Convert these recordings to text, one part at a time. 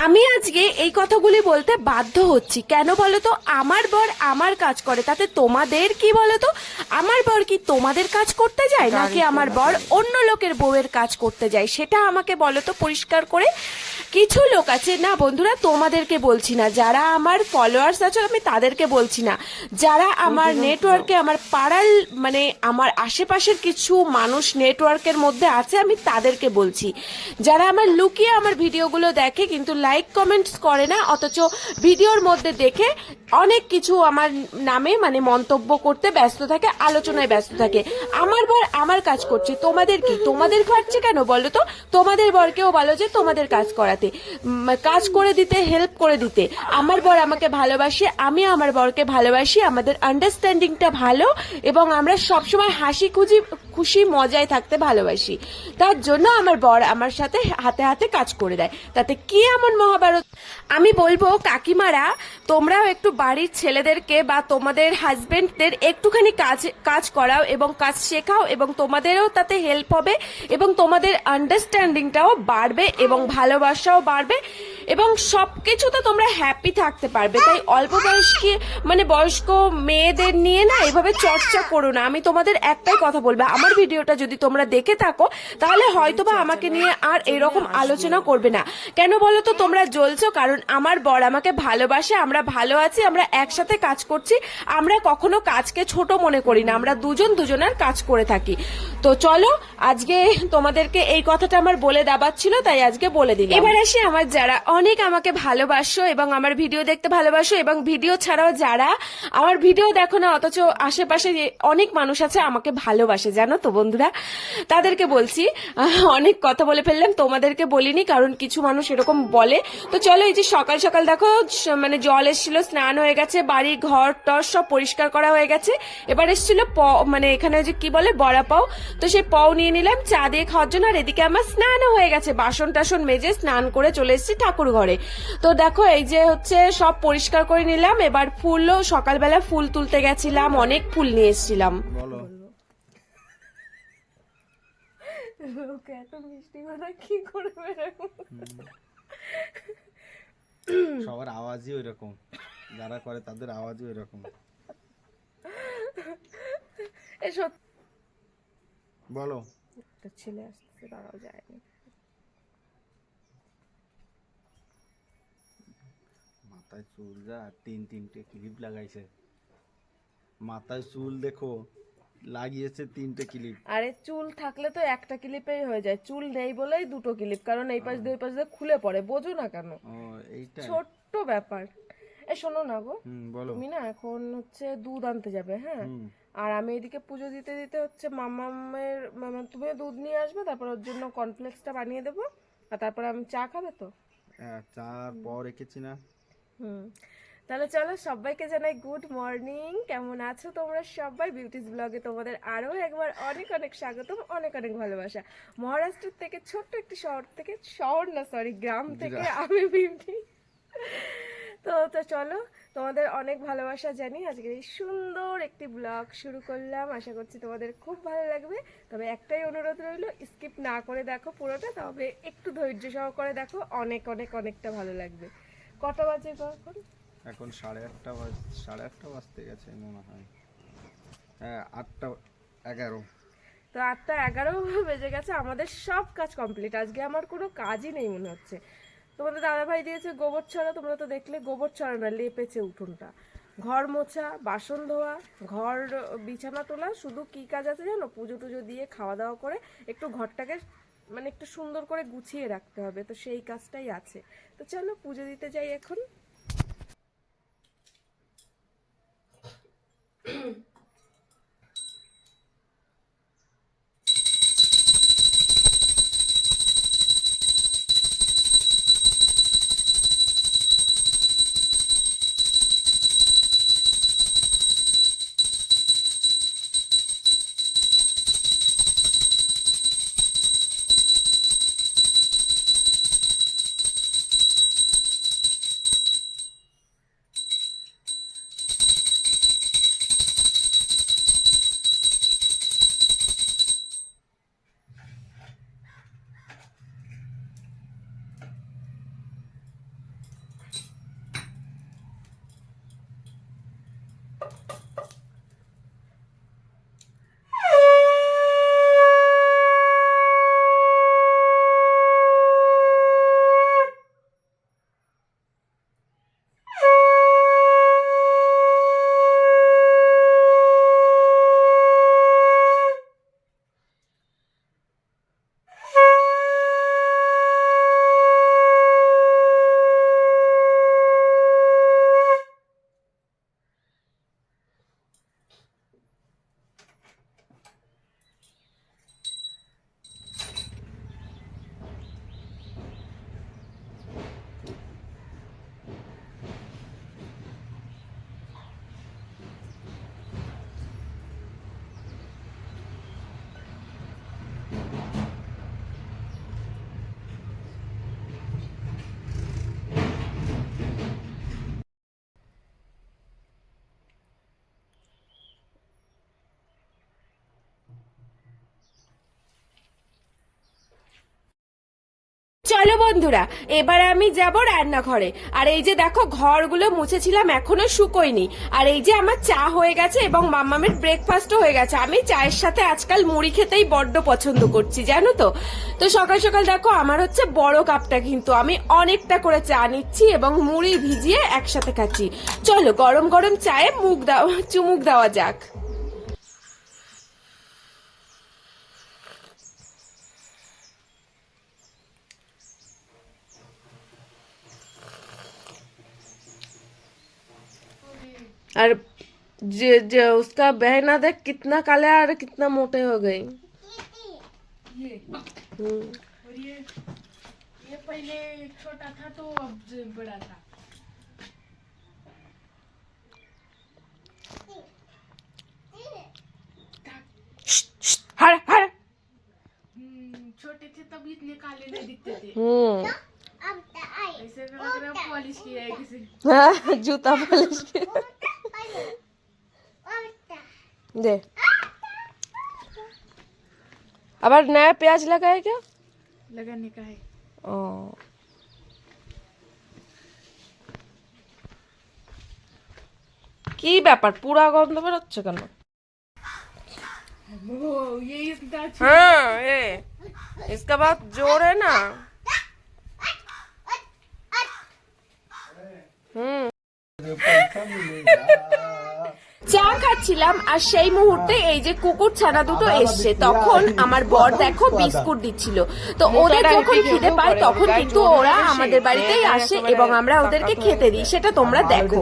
আমি আজকে এই কথাগুলি বলতে বাধ্য হচ্ছি, কেন বলো তো? আমার বর আমার কাজ করে, তাতে তোমাদের কি বলো তো? আমার বর কি তোমাদের কাজ করতে যায়, নাকি আমার বর অন্য লোকের বউয়ের কাজ করতে যায়? সেটা আমাকে বলো তো পরিষ্কার করে। কিছু লোক আছে না বন্ধুরা, তোমাদেরকে বলছি না, যারা আমার ফলোয়ার্স আছে আমি তাদেরকে বলছি না, যারা আমার নেটওয়ার্কে, আমার পাড়ার মানে আমার আশেপাশের কিছু মানুষ নেটওয়ার্কের মধ্যে আছে, আমি তাদেরকে বলছি, যারা আমার লুকিয়ে আমার ভিডিওগুলো দেখে কিন্তু লাইক কমেন্টস করে না, অথচ ভিডিওর মধ্যে দেখে অনেক কিছু আমার নামে মানে মন্তব্য করতে ব্যস্ত থাকে, আলোচনায় ব্যস্ত থাকে। আমার বর আমার কাজ করছে, তোমাদের কি? তোমাদের খাচ্ছে কেন বলো তো? তোমাদের বরকেও বলো যে তোমাদের কাজ করাতে, কাজ করে দিতে, হেল্প করে দিতে। আমার বর আমাকে ভালোবাসে, আমি আমার বরকে ভালোবাসি, আমাদের আন্ডারস্ট্যান্ডিংটা ভালো এবং আমরা সবসময় হাসি খুশি খুশি মজায় থাকতে ভালোবাসি। তার জন্য আমার বর আমার সাথে হাতে হাতে কাজ করে দেয়, তাতে কি এমন মহাভারত? আমি বলবো কাকিমারা, তোমরাও একটু বাড়ির ছেলেদেরকে বা তোমাদের হাজবেন্ডদের একটুখানি কাজ কাজ করাও এবং কাজ শেখাও, এবং তোমাদেরও তাতে হেল্প হবে এবং তোমাদের আন্ডারস্ট্যান্ডিংটাও বাড়বে এবং ভালোবাসাও বাড়বে এবং সবকিছুতে তোমরা হ্যাপি থাকতে পারবে। তাই অল্প বয়স্ক মানে বয়স্ক মেয়েদের নিয়ে না এভাবে চর্চা করো না। আমি তোমাদের একটাই কথা বলবো, আমার ভিডিওটা যদি তোমরা দেখে থাকো তাহলে হয়তোবা আমাকে নিয়ে আর এরকম আলোচনা করবে না। কেন বলো তো? তোমরা জ্বলছো কারণ আমার বর আমাকে ভালোবাসে, আমরা ভালো আছি, আমরা একসাথে কাজ করছি, আমরা কখনো কাজকে ছোট মনে করি না, আমরা দুজন দুজনের কাজ করে থাকি। তো চলো, আজকে তোমাদেরকে এই কথাটা আমার বলে দেবার ছিল, তাই আজকে বলে দিলাম। এবার আসি আমার যারা অনেক আমাকে ভালোবাসো এবং আমার ভিডিও দেখতে ভালোবাসো, এবং ভিডিও ছাড়াও যারা আমার ভিডিও দেখো না অথচ আশেপাশে অনেক মানুষ আছে আমাকে ভালোবাসে, জানো তো বন্ধুরা? তাদেরকে বলছি, অনেক কথা বলে ফেললাম, তোমাদেরকে বলিনি কারণ কিছু মানুষ এরকম বলে। তো চলো, এই যে সকাল সকাল দেখো মানে জল এসেছিল, স্নান হয়ে গেছে, বাড়ি ঘর টর সব পরিষ্কার করা হয়ে গেছে। এবার এসেছিল মানে এখানে যে কি বলে বড়া পাও, তো সেই পাও নিয়ে নিলাম চা দিয়ে খাওয়ার জন্য। আর এদিকে আমার স্নানও হয়ে গেছে, বাসন টাসন মেজে স্নান করে চলে এসেছি ঠাকুর ঘরে। তো দেখো এই যে হচ্ছে সব পরিষ্কার করে নিলাম। এবার ফুলও সকালবেলা ফুল তুলতে গেছিলাম, অনেক ফুল নিয়ে এসেছিলাম। বলো। ওকে এত মিষ্টি কথা কি করবে? সবার আওয়াজই ওই রকম, যারা করে তাদের আওয়াজই ওই রকম। এসব বলো। একটা ছেলে আসছে, তারাও যায়নি। মাথায় চুল যা, তিনটে ক্লিপ লাগাইছে। মাথায় চুল দেখো, লাগিয়েছে 3টে ক্লিপ। আরে চুল থাকলে তো একটা ক্লিপেই হয়ে যায়, চুল নেই বলেই দুটো ক্লিপ, কারণ এই পাশ দিয়ে ওই পাশ দিয়ে খুলে পড়ে, বোঝো না কেন? ও এইটা। ছোট্ট ব্যাপার। শোনো না গো, বলো। তুমি না এখন হচ্ছে দুধ আনতে যাবে, হ্যাঁ? আর আমি এদিকে পুজো দিতে দিতে হচ্ছে মামামের তুমি দুধ নিয়ে আসবে, তারপর ওর জন্য কর্নফ্লেক্সটা বানিয়ে দেবো, আর তারপরে আমি চা খাবে তো? চার পর রেখেছি না। হুম, তাহলে চলো, সবাইকে জানাই গুড মর্নিং। কেমন আছো তোমরা সবাই? বিউটিস ব্লগে তোমাদের আরো একবার অনেক অনেক স্বাগতম, অনেক অনেক ভালোবাসা। মহারাষ্ট্র থেকে, ছোট্ট একটি শহর থেকে, শহর না সরি গ্রাম থেকে আমি বিউটি। তো তো চলো, তোমাদের অনেক ভালোবাসা জানি, আজকে এই সুন্দর একটি ব্লগ শুরু করলাম। আশা করছি তোমাদের খুব ভালো লাগবে। তবে একটাই অনুরোধ রইল, স্কিপ না করে দেখো পুরোটা, তবে একটু ধৈর্য সহকারে দেখো, অনেক অনেক অনেকটা ভালো লাগবে। কটা বাজে এখন? এখন 8:30 বাজতে গেছে মনে হয়। 8:11। তো 8:11 বেজে গেছে, আমাদের সব কাজ কমপ্লিট। আজকে আমার কোনো কাজই নেই মনে হচ্ছে। তোমাদের দাদাভাই দিয়েছে গোবর ছড়া, তোমরা তো দেখলে, গোবর ছড়া না, লেপেছে উঠোনটা। ঘর মোছা, বাসন ধোয়া, ঘর বিছানা তোলা, শুধু কি কাজ আছে জানো? পুজো টুজো দিয়ে খাওয়া দাওয়া করে একটু ঘরটাকে মানে একটু সুন্দর করে গুছিয়ে রাখতে হবে, তো সেই কাজটাই আছে। তো চলো পুজো দিতে যাই এখন। চলো বন্ধুরা, এবার আমি যাব রান্নাঘরে। আর এই যে দেখো, ঘরগুলো মুছেছিলাম, এখনো শুকোয়নি। আর এই যে আমার চা হয়ে গেছে এবং মাম্মামের ব্রেকফাস্টও হয়ে গেছে। আমি চায়ের সাথে আজকাল মুড়ি খেতেই বড্ড পছন্দ করছি, জানো তো। তো সকাল সকাল দেখো, আমার হচ্ছে বড় কাপটা, কিন্তু আমি অনেকটা করে চা নিচ্ছি এবং মুড়ি ভিজিয়ে একসাথে খাচ্ছি। চলো গরম গরম চায়ে চুমুক দেওয়া যাক। और जो उसका बहना देख, कितना काले और कितना मोटे हो गए। और ये पहले छोटा था तो अब बड़ा था। हर हर छोटे थे तब इतने काले नहीं दिखते थे। ऐसे तो लग रहा है पॉलिश किया है किसी ने। जूता पॉलिश दे। আবার नया प्याज लगाए क्या? लगाने का है। ও, কি ব্যাপার, পুরা গন্ধ বেরোচ্ছে কেন? वो ये इतना हाँ, ये इसका बहुत जोर है ना। চা খাচ্ছিলাম আর সেই মুহূর্তে এই যে কুকুর ছানা দুটো এসছে। তখন আমার বর দেখো বিস্কুট দিচ্ছিল। তো ওদের যখন খিদে পায় তখন কিন্তু ওরা আমাদের বাড়িতেই আসে এবং আমরা ওদেরকে খেতে দিই, সেটা তোমরা দেখো।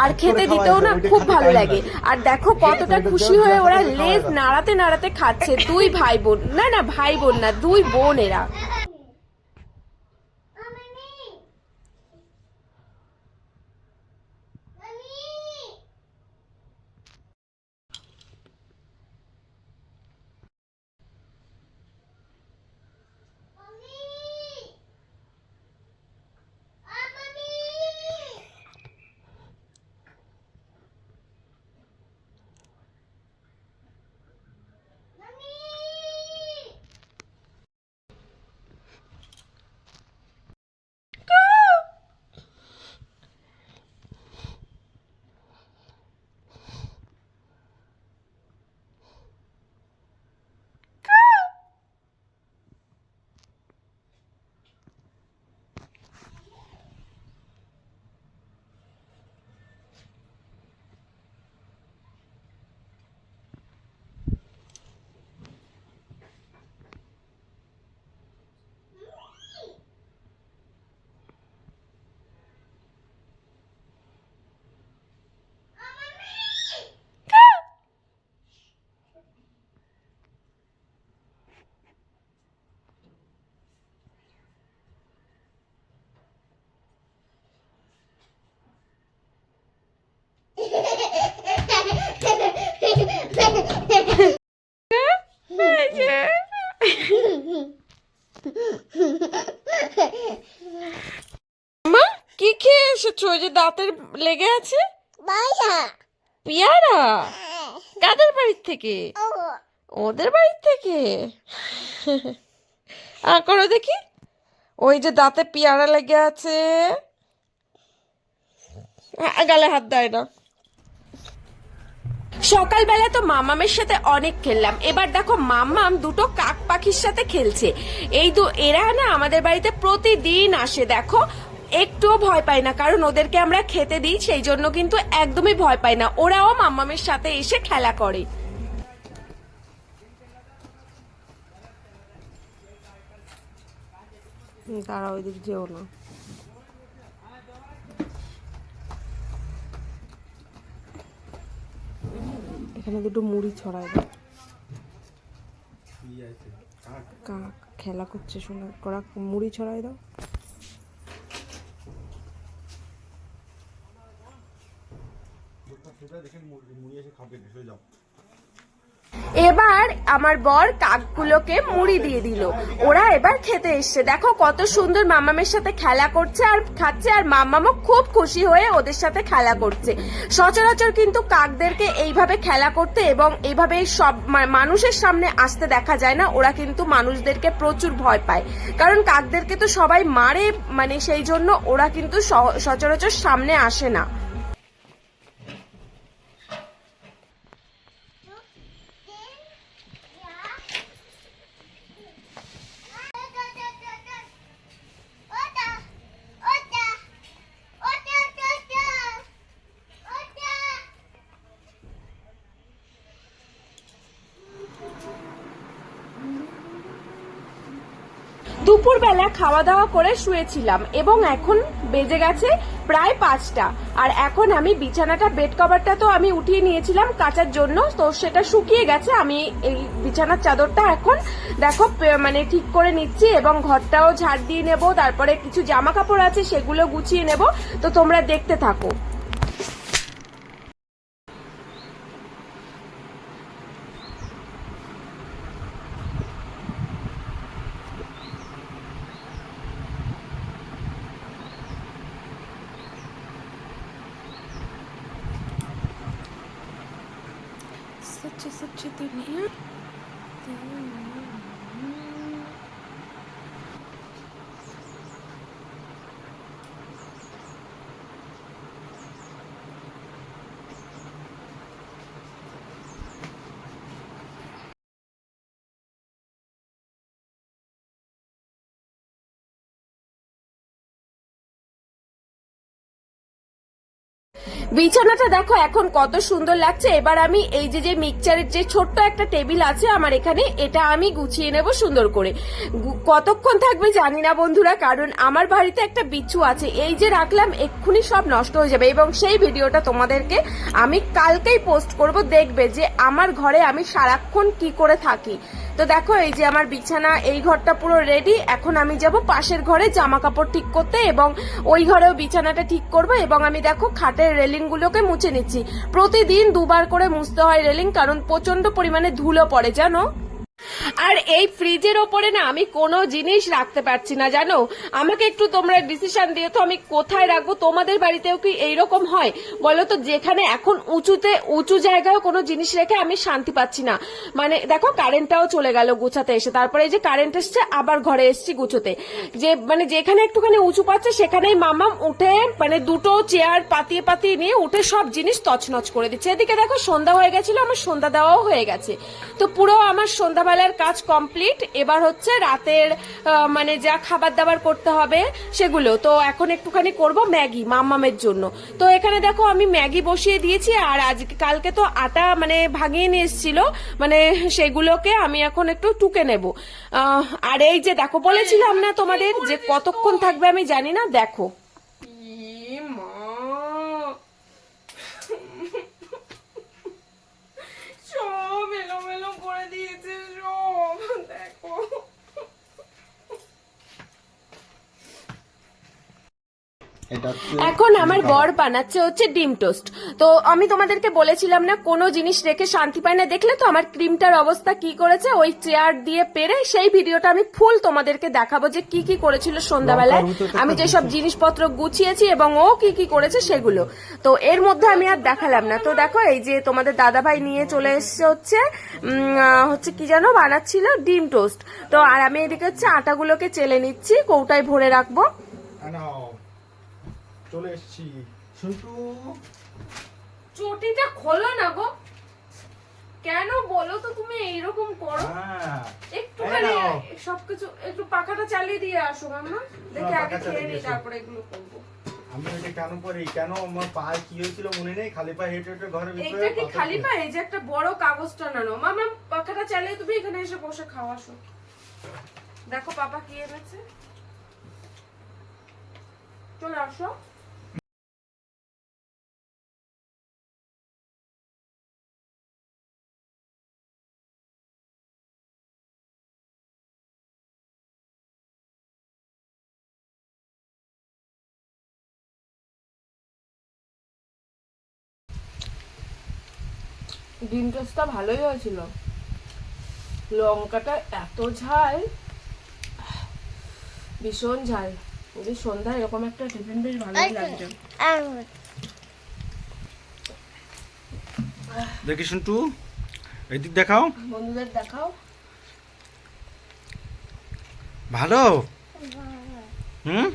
আর খেতে দিতেও না খুব ভালো লাগে। আর দেখো কতটা খুশি হয়ে ওরা লেজ নাড়াতে নাড়াতে খাচ্ছে। দুই ভাই বোন, না না ভাই বোন না, দুই বোন এরা। মা, কি খেয়ে এসেছো? ওই যে দাঁতের লেগে আছে। পেয়ারা? কাদের বাড়ির থেকে? ওদের বাড়ির থেকে। আর করো দেখি, ওই যে দাঁতে পেয়ারা লেগে আছে। গালে হাত দেয় না। সকালবেলা তো মামামের সাথে অনেক খেললাম। এবার দেখো মামাম দুটো কাক পাখির সাথে খেলছে। এরা না আমাদের বাড়িতে প্রতিদিন আসে। দেখো একটুও ভয় পায় না, কারণ ওদেরকে আমরা খেতে দিই, সেই জন্য কিন্তু একদমই ভয় পায় না। ওরাও মামামের সাথে এসে খেলা করে। তারা ওই দিক যেও না। এখানে দুটো মুড়ি ছড়ায় দাও। কাক খেলা করছে, শোনা করা, মুড়ি ছড়াই দাও। এবার আর আমার বর কাকগুলোকে মুড়ি দিয়ে দিল। ওরা এবার খেতে এসছে। দেখো কত সুন্দর মাম্মামের সাথে খেলা করছে আর খাচ্ছে, আর মাম্মামও খুব খুশি হয়ে ওদের সাথে খেলা করছে। সচরাচর কিন্তু কাকদেরকে এইভাবে খেলা করতে এবং এইভাবে সব মানুষের সামনে আসতে দেখা যায় না। ওরা কিন্তু মানুষদেরকে প্রচুর ভয় পায়, কারণ কাকদেরকে তো সবাই মারে, মানে সেই জন্য ওরা কিন্তু সচরাচর সামনে আসে না। দুপুরবেলা খাওয়া দাওয়া করে শুয়েছিলাম এবং এখন বেজে গেছে প্রায় 5টা। আর এখন আমি বিছানাটা, বেড কভারটা তো আমি উঠিয়ে নিয়েছিলাম কাচার জন্য, তো সেটা শুকিয়ে গেছে। আমি এই বিছানার চাদরটা এখন দেখো মানে ঠিক করে নিচ্ছি এবং ঘরটাও ঝাড় দিয়ে নেব। তারপরে কিছু জামা কাপড় আছে সেগুলো গুছিয়ে নেব। তো তোমরা দেখতে থাকো। सच दुनिया বিছানাটা দেখো এখন কত সুন্দর লাগছে। এবার আমি এই যে মিক্সচারের যে ছোট্ট একটা টেবিল আছে আমার এখানে, এটা আমি গুছিয়ে নেব সুন্দর করে। কতক্ষণ থাকবে জানি না বন্ধুরা, কারণ আমার বাড়িতে একটা বিচ্ছু আছে। এই যে রাখলাম এক্ষুনি সব নষ্ট হয়ে যাবে, এবং সেই ভিডিওটা তোমাদেরকে আমি কালকেই পোস্ট করব। দেখবে যে আমার ঘরে আমি সারাক্ষণ কি করে থাকি। তো দেখো এই যে আমার বিছানা, এই ঘরটা পুরো রেডি। এখন আমি যাব পাশের ঘরে জামা কাপড় ঠিক করতে এবং ওই ঘরেও বিছানাটা ঠিক করব। এবং আমি দেখো খাটের রেলিং গুলোকে মুছে নিচ্ছি। প্রতিদিন 2বার করে মুছতে হয় রেলিং, কারণ প্রচন্ড পরিমাণে ধুলো পড়ে জানো। আর এই ফ্রিজের ওপরে না আমি কোনো জিনিস রাখতে পারছি না জানো। আমাকে একটু তোমরা ডিসিশন দিও তো আমি কোথায় রাখবো। তোমাদের বাড়িতেও কি এইরকম হয় বলো তো? যেখানে এখন উঁচু জায়গায় কোনো জিনিস রেখে আমি শান্তি পাচ্ছি না। মানে দেখো কারেন্টটাও চলে গেল গুছাতে এসে, তারপরে এই যে কারেন্ট এসছে আবার ঘরে এসছি গুছোতে। যে মানে যেখানে একটুখানি উঁচু পাচ্ছে সেখানেই মামাম উঠে মানে দুটো চেয়ার পাতিয়ে পাতিয়ে নিয়ে উঠে সব জিনিস তছনছ করে দিচ্ছে। এদিকে দেখো সন্ধ্যা হয়ে গেছিল, আমার সন্ধ্যা দেওয়াও হয়ে গেছে। তো পুরো আমার সন্ধ্যাবেলার কাজ কমপ্লিট। এবার হচ্ছে রাতের মানে যা খাবার দাবার করতে হবে সেগুলো। তো এখন একটুখানি করব ম্যাগি মাম্মামের জন্য। তো এখানে দেখো আমি ম্যাগি বসিয়ে দিয়েছি। আর কালকে তো আটা মানে ভাঙিয়ে নিয়ে এসেছিল, মানে সেগুলোকে আমি এখন একটু টুকে নেব। আর এই যে দেখো বলেছিলাম না তোমাদের যে কতক্ষণ থাকবে আমি জানি না। দেখো সব এলোমেলো করে দিয়েছে সব, দেখো। এখন আমার বর বানাচ্ছে হচ্ছে ডিম টোস্ট। তো আমি তোমাদেরকে বলেছিলাম না কোনো জিনিস রেখে শান্তি পায় না। দেখলে তো আমার ক্রিমটার অবস্থা কি করেছে, ওই চেয়ার দিয়ে পেরে। সেই ভিডিওটা আমি ফুল তোমাদেরকে দেখাবো যে কি কি করেছিল সন্ধ্যাবেলায়, আমি যেসব জিনিসপত্র গুছিয়েছি এবং ও কি কি করেছে সেগুলো। তো এর মধ্যে আমি আর দেখালাম না। তো দেখো এই যে তোমাদের দাদাভাই নিয়ে চলে এসছে হচ্ছে কি যেন বানাচ্ছিল, ডিম টোস্ট। তো আর আমি এদিকে হচ্ছে আটাগুলোকে চেলে নিচ্ছি, কৌটায় ভরে রাখবো। চলে এসেছি শুনটু। চটিটা খোলো না গো, কেন বলো তো তুমি এইরকম করো? একটুখানি সবকিছু একটু পাখাটা চালিয়ে দিয়ে আসো মাম্মা, দেখে আগে খেয়ে নিই তারপরে এগুলো করবো। আমি এটা কেন করি, কেন আমার পায়ে কি হয়েছিল মনে নেই, খালি পায়ে হেঁটে হেঁটে ঘরের ভিতরে। এটা কি খালি পায়ে? এই যে একটা বড় কাগজ টানানো। মাম্মা পাখাটা চালিয়ে তুমি এখানে এসে বসে খাও, আসো। দেখো পাপা কি এনেছে, চলে আসো। ডিম টোস্টটা ভালোই হয়েছিল। লঙ্কাটা এত ঝাল, ভীষণ ঝাল। যদি সন্ধ্যায় এরকম একটা টিফিন বেশ ভালোই লাগছে। দেখি শুনটু, এদিক দেখাও, বন্ধুদের দেখাও। ভালো। হুম,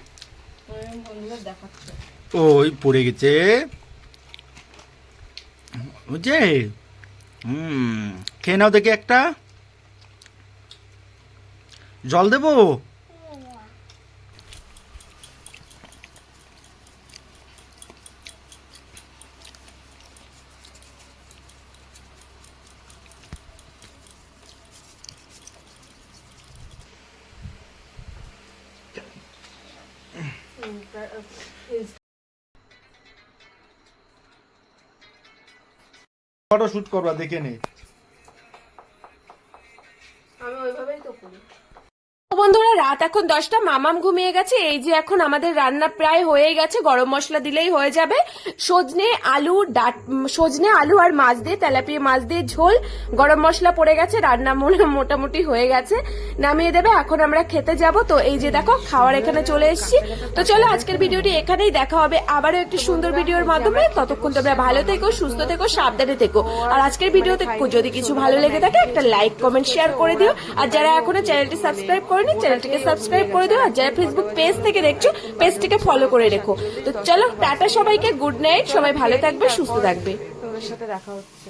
বন্ধুদের দেখাচ্ছে। ওই পড়ে গেছে বুঝছে। খেয়ে নাও দেখি একটা। জল দেবো? ফটো শুট করবা, দেখে নে। আমি ওইভাবেই তো করি। বন্ধুরা, রাত এখন 10টা, মামাম ঘুমিয়ে গেছে। এই যে এখন আমাদের রান্না প্রায় হয়ে গেছে, গরম মশলা দিলেই হয়ে যাবে। সজনে আলু আর মাছ দিয়ে, তেলাপিয়া মাছ দিয়ে ঝোল, গরম মশলা পড়ে গেছে, রান্না মোটামুটি হয়ে গেছে, নামিয়ে দেবে। এখন আমরা খেতে যাব। তো এই যে দেখো খাওয়ার এখানে চলে এসেছি। তো চলো আজকের ভিডিওটি এখানেই, দেখা হবে আবারও একটি সুন্দর ভিডিওর মাধ্যমে। ততক্ষণ তোমরা ভালো থেকো, সুস্থ থেকো, সাবধানে থেকো। আর আজকের ভিডিওতে যদি কিছু ভালো লেগে থাকে একটা লাইক কমেন্ট শেয়ার করে দিও। আর যারা এখনো চ্যানেলটি সাবস্ক্রাইব করেনি চ্যানেলটিকে সাবস্ক্রাইব করে দিও। আর যারা ফেসবুক পেজ থেকে দেখছো পেজটিকে ফলো করে রেখো। তো চলো টাটা সবাইকে, গুড নাইট, সবাই ভালো থাকবে, সুস্থ থাকবে। তোমাদের সাথে দেখা হচ্ছে।